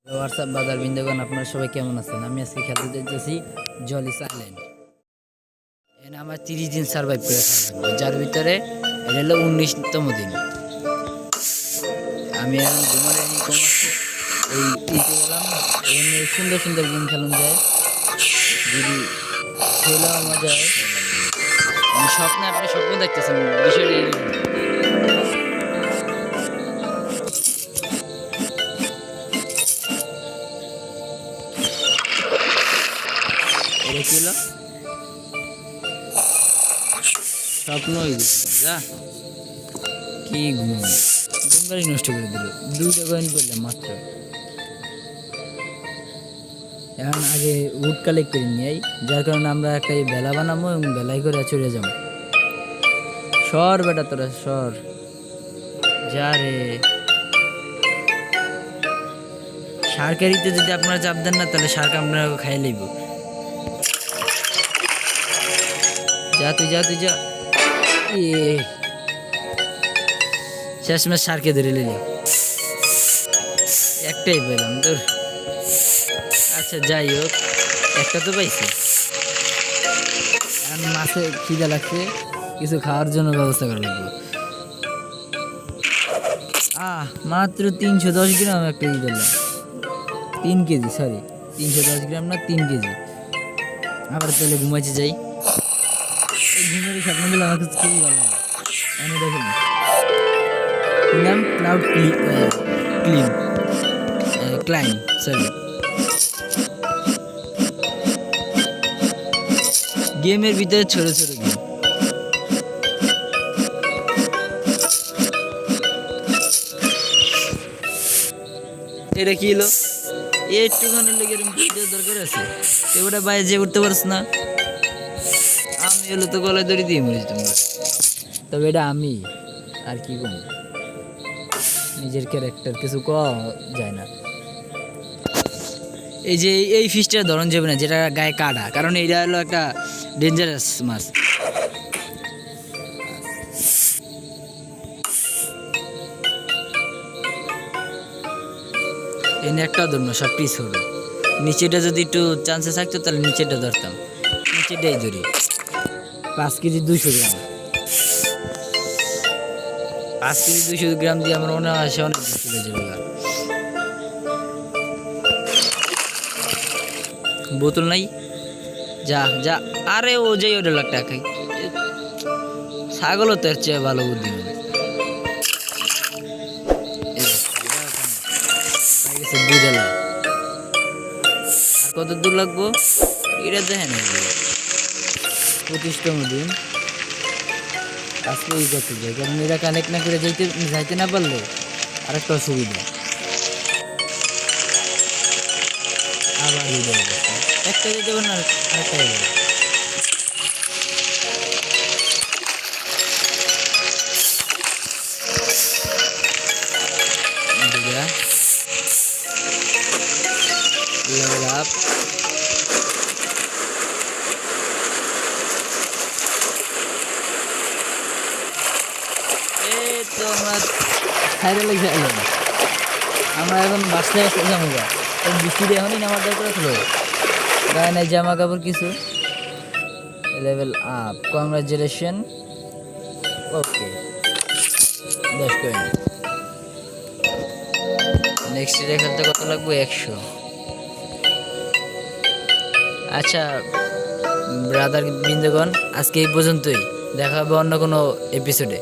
WhatsApp বাজার বিন্দুগণ, আপনারা সবাই কেমন আছেন? আমি আজকে খেলতে যাইতেছি জলিস আইল্যান্ড। এখানে আমার 30 দিন সার্ভাইভ করে থাকবো, যার ভিতরে এটা হলো 19তম দিন। আমি এখন ঘুমানোর ইনকম আছে এই ইতে গেলাম। এখানে সুন্দর সুন্দর গেম খেলুন যায়, যদি খেলাও মজা হয়। আমি স্বপ্নে, আপনি স্বপ্ন দেখতেছেন বিষয়টা এরকম। এটা কি হলো? স্বপ্ন হয়ে গেছে যা, কি ঘুম ঘুমটাই নষ্ট করে দিল। 2টা কয়েন করলাম মাত্র। এখন আগে উড কালেক্ট করে নিয়ে, যার কারণে আমরা একটা বেলা বানাবো এবং বেলাই করে চলে যাবো। সর বেটা তোরা সর, যা রে। শার্কেরিতে যদি আপনারা চাপ দেন না, তাহলে শার্ক আপনারা খাই লইব। যা তুই যা তুই যা। শেষমেশ শার্কে ধরে নিলাম, একটাই পেলাম তোর। আচ্ছা যাই হোক, একটা তো পাইছি। এখন মাছে খিদা লাগছে, কিছু খাওয়ার জন্য ব্যবস্থা করা লাগবে। মাত্র 310 গ্রাম একটা ই ধরলাম। 3 কেজি, সরি 310 গ্রাম না, 3 কেজি। আবার তাহলে ঘুমাইতে যাই। এই ঘুমের স্বপ্নগুলো আমার কাছে খুবই ভালো লাগে। আমি দেখেন নাম ক্লাউড ক্লাইম, সরি। গেমের ভিতরে ছোট ছোট গেম। এটা কি হলো? একটুখানি লেগে এরকম দরকার আছে, এবারে বাইরে যে উঠতে পারছ না। আমি হলো তো গলায় দড়ি দিয়ে মরেছি তোমরা। তবে এটা আমি আর কি কম, নিজের ক্যারেক্টার কিছু কওয়া যায় না। এই যে এই ফিশটার ধরন যাবে না, যেটা গায়ে কাটা, কারণ এইটা হলো একটা ডেঞ্জারাস মাছ। এই একটা ধরুন, সবটি ছোট। নিচেটা যদি একটু চান্সে থাকতো তাহলে নিচেটা ধরতাম, নিচেটাই ধরি। 5 কেজি 200 গ্রাম, 5 কেজি 200 গ্রাম দিয়ে আমার মনে হয় অনেক দিন চলে যাবে। বোতল নাই, যা যা। আরে ও যাই, ওটা লাখ টাকা খাই। ছাগলও তো এর চেয়ে ভালো বুদ্ধি নেই। আর কত দূর লাগবো এটা দেখেন। 25তম দিন আজকে এই করতে যাই, কারণ এরা কানেক্ট না করে যাইতে না পারলে আরেকটা অসুবিধা। আবার একটা যেতে পারে না, আরেকটা হয়ে যাবে। level up। এই তো আমরা ছাইরে লেগে এলাম। আমরা এখন বাসটায় যাবো, বৃষ্টিতে এখনই নামার দরকার ছিল। গায়ে নাই জামা কাপড় কিছু। Level up, congratulation. Okay 10 coin. Next day খেলতে কত লাগবে? 100। আচ্ছা ব্রাদার বৃন্দগণ, আজকে এই পর্যন্তই। দেখা হবে অন্য কোনো এপিসোডে।